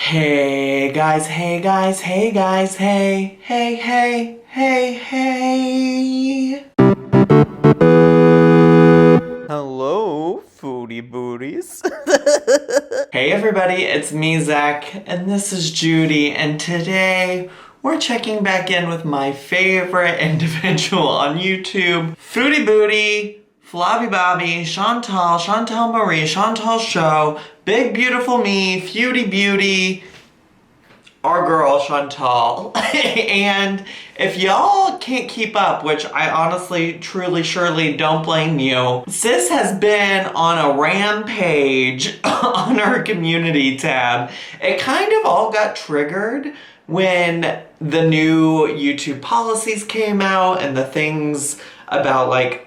Hey guys, hey guys, hey guys, hey, hey, hey, hey, hey. Hello, foodie booties. Hey everybody, it's me, Zach, and this is Judy, and today we're checking back in with my favorite individual on YouTube, Foodie Booty, Flobby Bobby, Chantal Marie, Chantal Show, Big Beautiful Me, Feudie Beauty, our girl Chantal. And if y'all can't keep up, which I honestly, truly, surely don't blame you, sis has been on a rampage on her community tab. It kind of all got triggered when the new YouTube policies came out and the things about like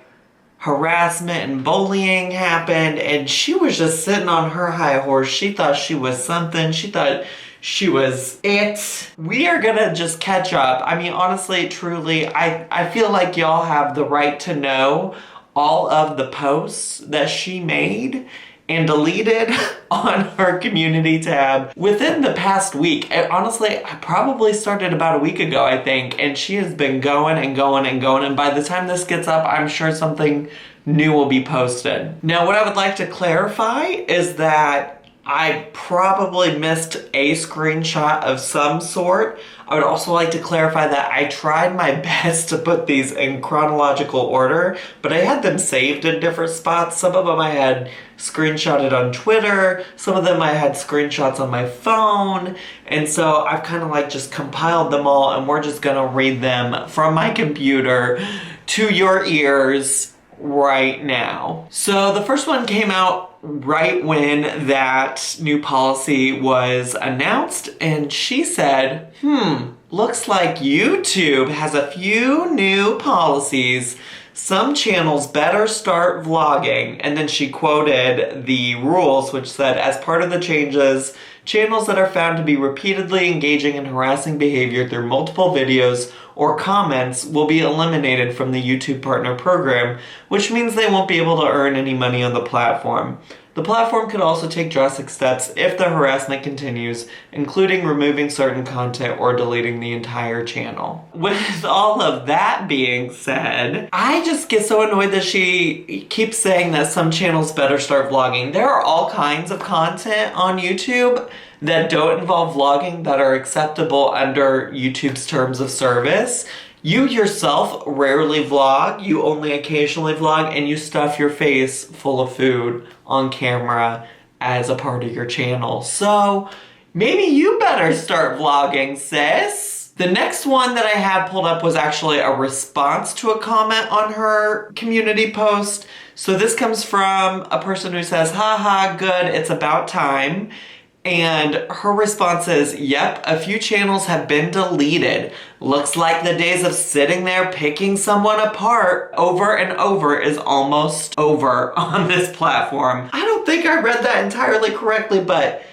harassment and bullying happened, and she was just sitting on her high horse. She thought she was something. She thought she was it. We are gonna just catch up. I mean, honestly, truly, I feel like y'all have the right to know all of the posts that she made and deleted on her community tab within the past week. Honestly, I probably started about a week ago, I think, and she has been going and going and going, and by the time this gets up, I'm sure something new will be posted. Now, what I would like to clarify is that I probably missed a screenshot of some sort. I would also like to clarify that I tried my best to put these in chronological order, but I had them saved in different spots. Some of them I had screenshotted on Twitter, some of them I had screenshots on my phone, and so I've kind of like just compiled them all, and we're just gonna read them from my computer to your ears right now. So the first one came out right when that new policy was announced, and she said, looks like YouTube has a few new policies. Some channels better start vlogging. And then she quoted the rules, which said, as part of the changes, channels that are found to be repeatedly engaging in harassing behavior through multiple videos or comments will be eliminated from the YouTube Partner Program, which means they won't be able to earn any money on the platform. The platform could also take drastic steps if the harassment continues, including removing certain content or deleting the entire channel. With all of that being said, I just get so annoyed that she keeps saying that some channels better start vlogging. There are all kinds of content on YouTube that don't involve vlogging that are acceptable under YouTube's terms of service. You yourself rarely vlog, you only occasionally vlog, and you stuff your face full of food on camera as a part of your channel. So maybe you better start vlogging, sis. The next one that I had pulled up was actually a response to a comment on her community post. So this comes from a person who says, haha, good, it's about time. And her response is, yep, a few channels have been deleted. Looks like the days of sitting there picking someone apart over and over is almost over on this platform. I don't think I read that entirely correctly, but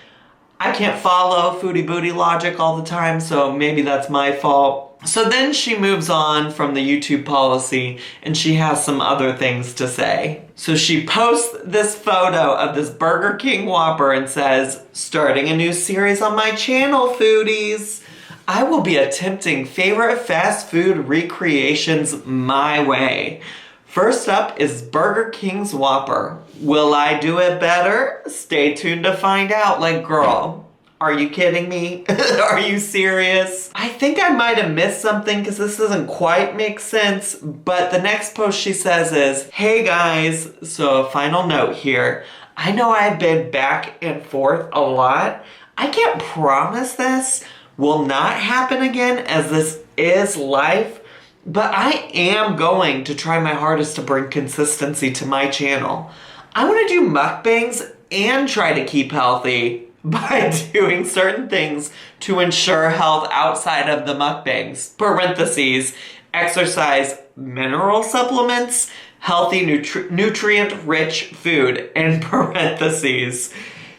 I can't follow foodie booty logic all the time, so maybe that's my fault. So then she moves on from the YouTube policy, and she has some other things to say. So she posts this photo of this Burger King Whopper and says, starting a new series on my channel, foodies. I will be attempting favorite fast food recreations my way. First up is Burger King's Whopper. Will I do it better? Stay tuned to find out. Like, girl, are you kidding me? Are you serious? I think I might have missed something because this doesn't quite make sense, but the next post she says is, hey guys, so a final note here. I know I've been back and forth a lot. I can't promise this will not happen again, as this is life, but I am going to try my hardest to bring consistency to my channel. I want to do mukbangs and try to keep healthy by doing certain things to ensure health outside of the mukbangs. Parentheses, exercise, mineral supplements, healthy nutrient-rich food, in parentheses.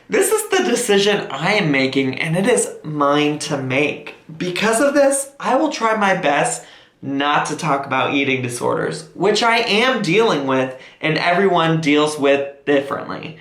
This is the decision I am making, and it is mine to make. Because of this, I will try my best not to talk about eating disorders, which I am dealing with and everyone deals with differently.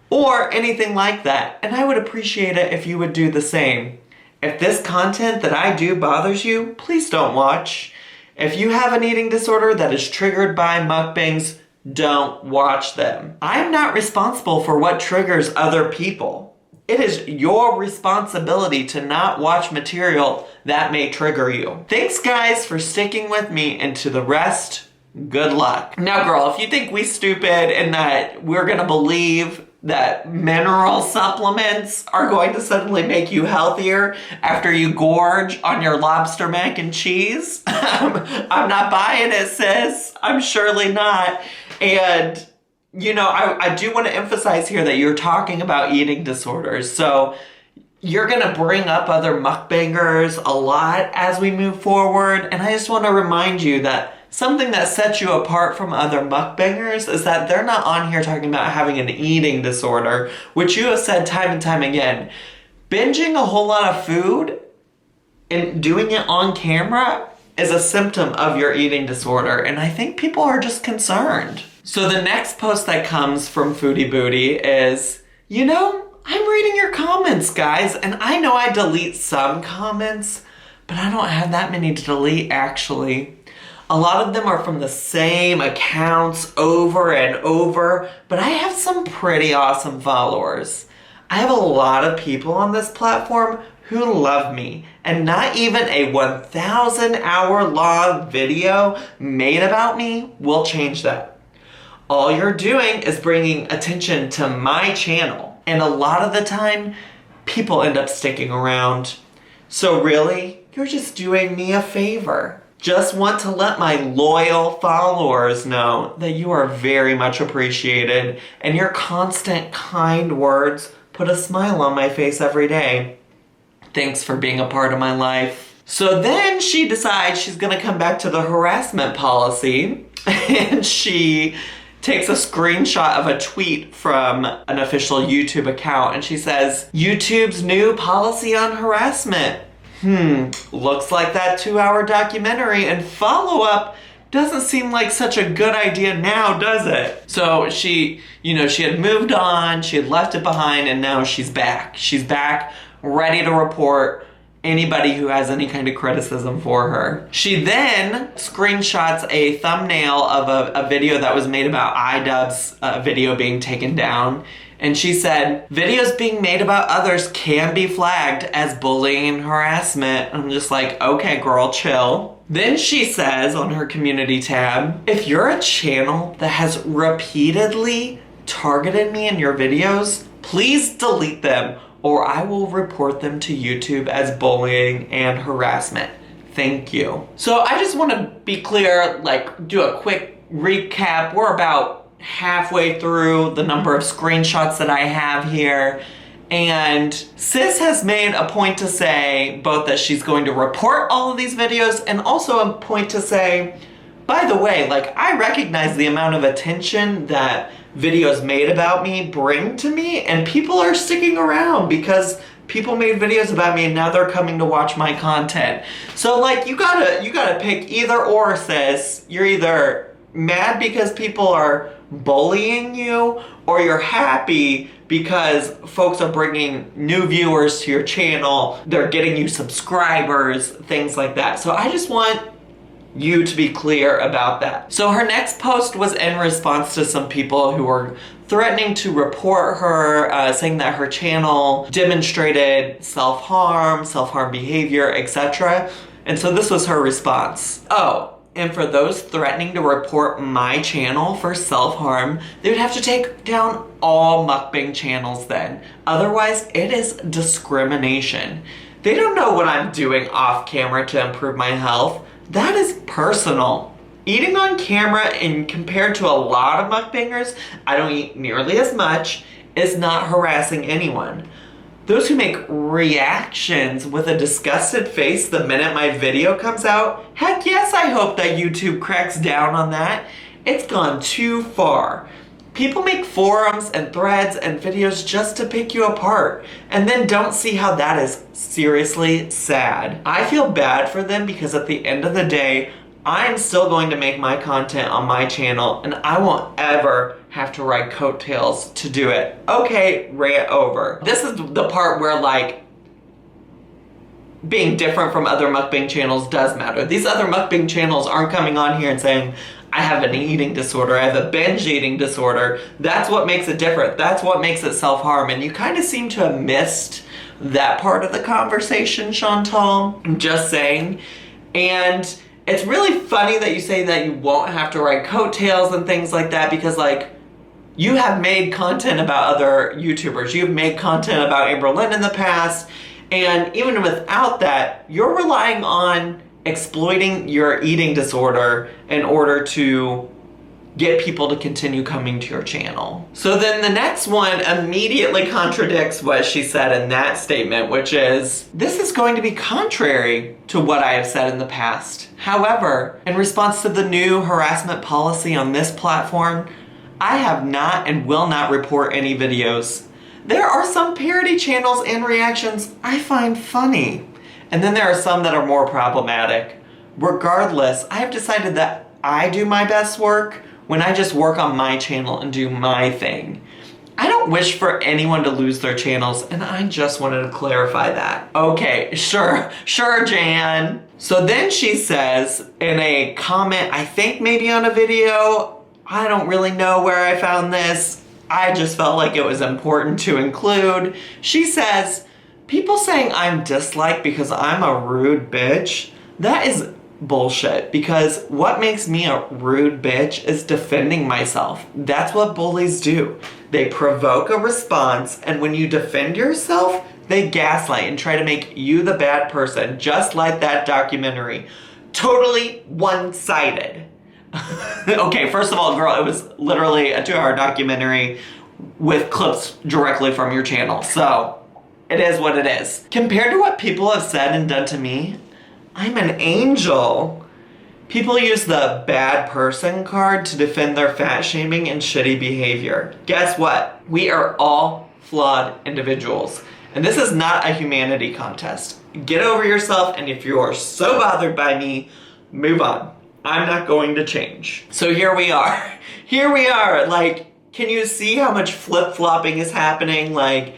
or anything like that. And I would appreciate it if you would do the same. If this content that I do bothers you, please don't watch. If you have an eating disorder that is triggered by mukbangs, don't watch them. I'm not responsible for what triggers other people. It is your responsibility to not watch material that may trigger you. Thanks guys for sticking with me, and to the rest, good luck. Now girl, if you think we stupid and that we're gonna believe that mineral supplements are going to suddenly make you healthier after you gorge on your lobster mac and cheese, I'm not buying it, sis. I'm surely not. And, you know, I do want to emphasize here that you're talking about eating disorders. So you're going to bring up other mukbangers a lot as we move forward. And I just want to remind you that something that sets you apart from other mukbangers is that they're not on here talking about having an eating disorder, which you have said time and time again. Binging a whole lot of food and doing it on camera is a symptom of your eating disorder, and I think people are just concerned. So the next post that comes from Foodie Booty is, you know, I'm reading your comments, guys, and I know I delete some comments, but I don't have that many to delete, actually. A lot of them are from the same accounts over and over, but I have some pretty awesome followers. I have a lot of people on this platform who love me, and not even a 1,000-hour long video made about me will change that. All you're doing is bringing attention to my channel, and a lot of the time, people end up sticking around. So really, you're just doing me a favor. Just want to let my loyal followers know that you are very much appreciated, and your constant kind words put a smile on my face every day. Thanks for being a part of my life. So then she decides she's gonna come back to the harassment policy, and she takes a screenshot of a tweet from an official YouTube account, and she says, YouTube's new policy on harassment. Looks like that 2-hour documentary and follow-up doesn't seem like such a good idea now, does it? So she had moved on, she had left it behind, and now she's back. She's back, ready to report anybody who has any kind of criticism for her. She then screenshots a thumbnail of a video that was made about iDubbbz's video being taken down. And she said, videos being made about others can be flagged as bullying and harassment. I'm just like, okay, girl, chill. Then she says on her community tab, if you're a channel that has repeatedly targeted me in your videos, please delete them or I will report them to YouTube as bullying and harassment. Thank you. So I just want to be clear, like do a quick recap. We're about halfway through the number of screenshots that I have here, and sis has made a point to say both that she's going to report all of these videos and also a point to say, by the way, like I recognize the amount of attention that videos made about me bring to me, and people are sticking around because people made videos about me and now they're coming to watch my content. So like you gotta pick either or, sis. You're either mad because people are bullying you, or you're happy because folks are bringing new viewers to your channel, they're getting you subscribers, things like that. So I just want you to be clear about that. So her next post was in response to some people who were threatening to report her, saying that her channel demonstrated self-harm behavior, etc. And so this was her response. Oh, and for those threatening to report my channel for self-harm, they would have to take down all mukbang channels then. Otherwise, it is discrimination. They don't know what I'm doing off camera to improve my health. That is personal. Eating on camera, and compared to a lot of mukbangers, I don't eat nearly as much, is not harassing anyone. Those who make reactions with a disgusted face the minute my video comes out, heck yes, I hope that YouTube cracks down on that. It's gone too far. People make forums and threads and videos just to pick you apart, and then don't see how that is seriously sad. I feel bad for them because at the end of the day, I'm still going to make my content on my channel, and I won't ever have to ride coattails to do it. Okay, rant over. This is the part where like being different from other mukbang channels does matter. These other mukbang channels aren't coming on here and saying, I have an eating disorder, I have a binge eating disorder. That's what makes it different. That's what makes it self-harm. And you kind of seem to have missed that part of the conversation, Chantal. I'm just saying. And it's really funny that you say that you won't have to ride coattails and things like that, because like, you have made content about other YouTubers. You've made content about Amberlynn in the past. And even without that, you're relying on exploiting your eating disorder in order to get people to continue coming to your channel. So then the next one immediately contradicts what she said in that statement, which is, this is going to be contrary to what I have said in the past. However, in response to the new harassment policy on this platform, I have not and will not report any videos. There are some parody channels and reactions I find funny, and then there are some that are more problematic. Regardless, I have decided that I do my best work when I just work on my channel and do my thing. I don't wish for anyone to lose their channels, and I just wanted to clarify that. Okay, sure, Jan. So then she says in a comment, I think maybe on a video, I don't really know where I found this, I just felt like it was important to include. She says, people saying I'm disliked because I'm a rude bitch, that is bullshit, because what makes me a rude bitch is defending myself. That's what bullies do. They provoke a response, and when you defend yourself, they gaslight and try to make you the bad person, just like that documentary. Totally one-sided. Okay, first of all, girl, it was literally a 2-hour documentary with clips directly from your channel. So, it is what it is. Compared to what people have said and done to me, I'm an angel. People use the bad person card to defend their fat shaming and shitty behavior. Guess what? We are all flawed individuals. And this is not a humanity contest. Get over yourself, and if you are so bothered by me, move on. I'm not going to change. So here we are. Here we are. Like, can you see how much flip-flopping is happening? Like,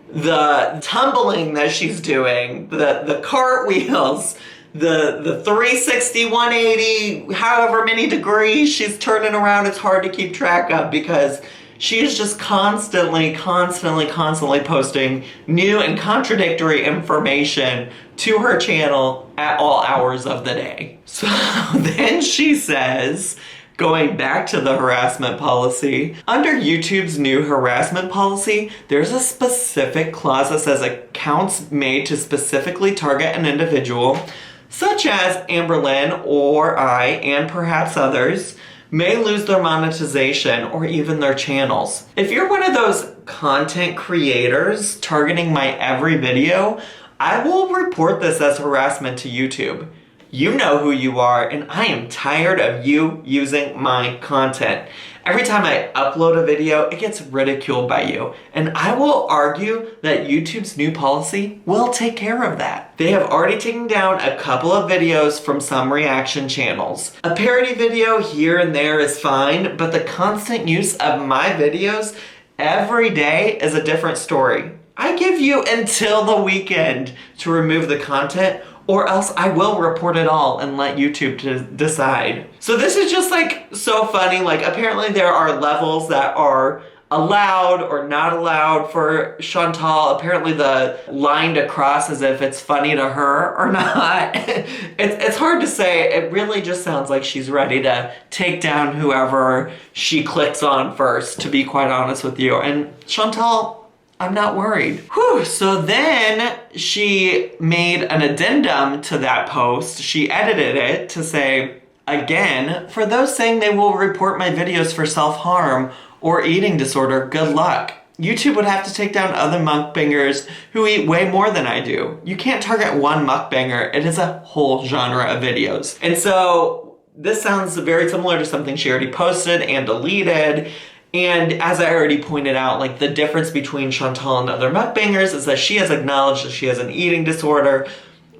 the tumbling that she's doing, the cartwheels, the 360, 180, however many degrees she's turning around, it's hard to keep track of because she is just constantly posting new and contradictory information to her channel at all hours of the day. So then she says, going back to the harassment policy, under YouTube's new harassment policy, there's a specific clause that says accounts made to specifically target an individual, such as Amberlynn or I, and perhaps others, may lose their monetization or even their channels. If you're one of those content creators targeting my every video, I will report this as harassment to YouTube. You know who you are, and I am tired of you using my content. Every time I upload a video, it gets ridiculed by you. And I will argue that YouTube's new policy will take care of that. They have already taken down a couple of videos from some reaction channels. A parody video here and there is fine, but the constant use of my videos every day is a different story. I give you until the weekend to remove the content, or else I will report it all and let YouTube decide. So this is just like so funny. Like apparently there are levels that are allowed or not allowed for Chantal. Apparently the line to cross as if it's funny to her or not. It's hard to say. It really just sounds like she's ready to take down whoever she clicks on first, to be quite honest with you. And Chantal, I'm not worried. Whew, so then she made an addendum to that post. She edited it to say, again, for those saying they will report my videos for self-harm or eating disorder, good luck. YouTube would have to take down other mukbangers who eat way more than I do. You can't target one mukbanger. It is a whole genre of videos. And so this sounds very similar to something she already posted and deleted. And as I already pointed out, like the difference between Chantal and other mukbangers is that she has acknowledged that she has an eating disorder.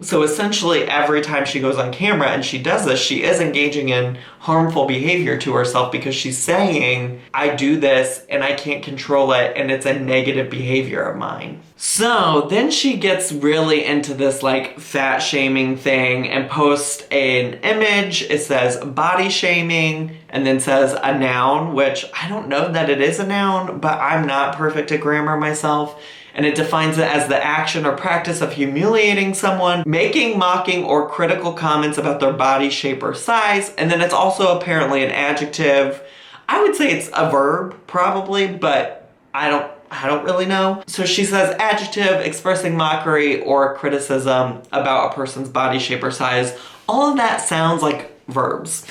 So essentially every time she goes on camera and she does this, she is engaging in harmful behavior to herself because she's saying, I do this and I can't control it and it's a negative behavior of mine. So then she gets really into this like fat shaming thing and posts an image. It says body shaming and then says a noun, which I don't know that it is a noun, but I'm not perfect at grammar myself. And it defines it as the action or practice of humiliating someone, making, mocking, or critical comments about their body shape or size. And then it's also apparently an adjective. I would say it's a verb, probably, but I don't really know. So she says adjective, expressing mockery or criticism about a person's body shape or size. All of that sounds like verbs.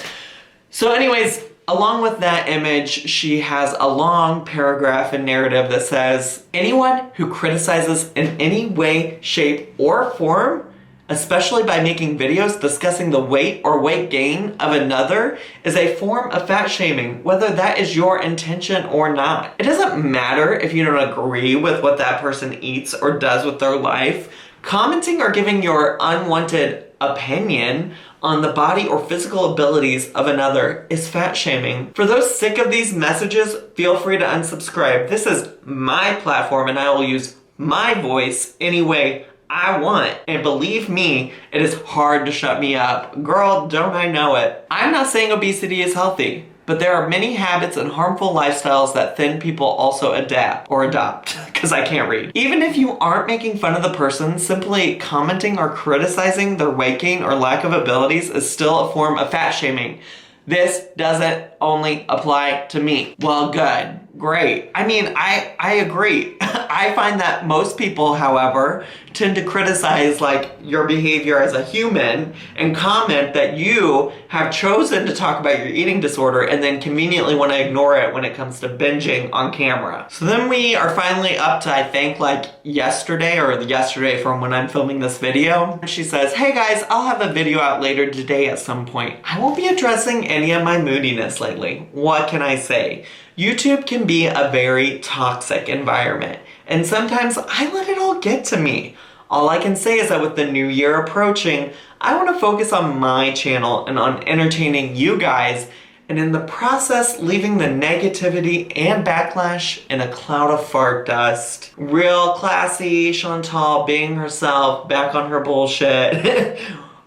So anyways, along with that image, she has a long paragraph and narrative that says, anyone who criticizes in any way, shape, or form, especially by making videos discussing the weight or weight gain of another, is a form of fat shaming, whether that is your intention or not. It doesn't matter if you don't agree with what that person eats or does with their life. Commenting or giving your unwanted opinion on the body or physical abilities of another is fat shaming. For those sick of these messages, feel free to unsubscribe. This is my platform and I will use my voice any way I want. And believe me, it is hard to shut me up. Girl, don't I know it? I'm not saying obesity is healthy, but there are many habits and harmful lifestyles that thin people also adapt, because I can't read. Even if you aren't making fun of the person, simply commenting or criticizing their weight gain or lack of abilities is still a form of fat shaming. This doesn't only apply to me. Well, good. Great. I mean, I agree. I find that most people, however, tend to criticize like your behavior as a human and comment that you have chosen to talk about your eating disorder and then conveniently want to ignore it when it comes to binging on camera. So then we are finally up to, I think, like yesterday from when I'm filming this video. She says, hey guys, I'll have a video out later today at some point. I won't be addressing any of my moodiness lately. What can I say? YouTube can be a very toxic environment, and sometimes I let it all get to me. All I can say is that with the new year approaching, I want to focus on my channel and on entertaining you guys, and in the process, leaving the negativity and backlash in a cloud of fart dust. Real classy Chantal being herself, back on her bullshit.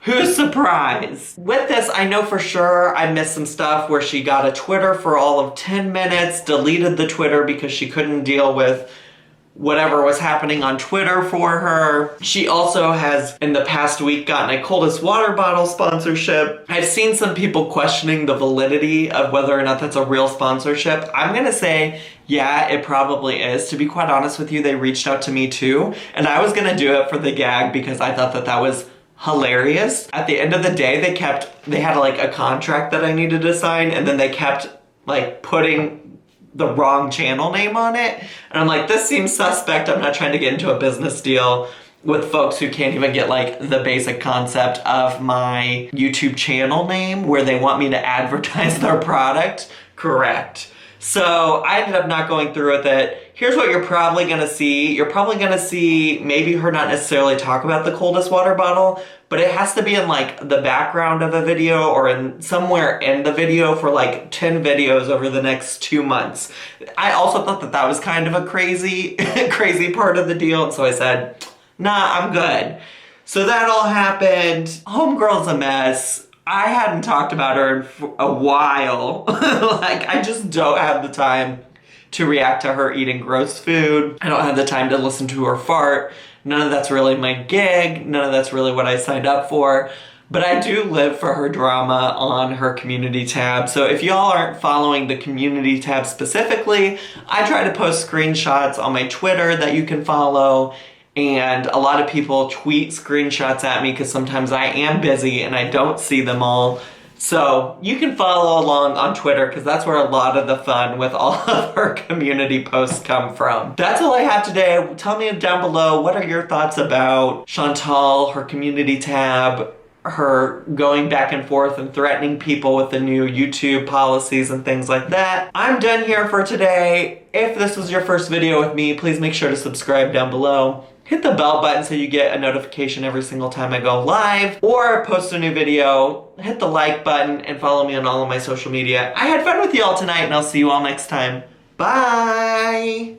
Who's surprised? With this, I know for sure I missed some stuff where she got a Twitter for all of 10 minutes, deleted the Twitter because she couldn't deal with whatever was happening on Twitter for her. She also has, in the past week, gotten a coldest water bottle sponsorship. I've seen some people questioning the validity of whether or not that's a real sponsorship. I'm gonna say, yeah, it probably is. To be quite honest with you, they reached out to me too, and I was gonna do it for the gag because I thought that that was hilarious. At the end of the day, they had like a contract that I needed to sign, and then they kept like putting the wrong channel name on it. And I'm like, this seems suspect. I'm not trying to get into a business deal with folks who can't even get like the basic concept of my YouTube channel name where they want me to advertise their product correct. So I ended up not going through with it. Here's what you're probably gonna see. You're probably gonna see maybe her not necessarily talk about the coldest water bottle, but it has to be in like the background of a video or in somewhere in the video for like 10 videos over the next 2 months. I also thought that that was kind of a crazy part of the deal, and so I said, nah, I'm good. So that all happened. Homegirl's a mess. I hadn't talked about her in a while. Like, I just don't have the time to react to her eating gross food. I don't have the time to listen to her fart. None of that's really my gig. None of that's really what I signed up for. But I do live for her drama on her community tab. So if y'all aren't following the community tab specifically, I try to post screenshots on my Twitter that you can follow. And a lot of people tweet screenshots at me because sometimes I am busy and I don't see them all. So you can follow along on Twitter because that's where a lot of the fun with all of her community posts come from. That's all I have today. Tell me down below, what are your thoughts about Chantal, her community tab, her going back and forth and threatening people with the new YouTube policies and things like that. I'm done here for today. If this was your first video with me, please make sure to subscribe down below. hit the bell button so you get a notification every single time I go live or post a new video. Hit the like button and follow me on all of my social media. I had fun with you all tonight, and I'll see you all next time. Bye!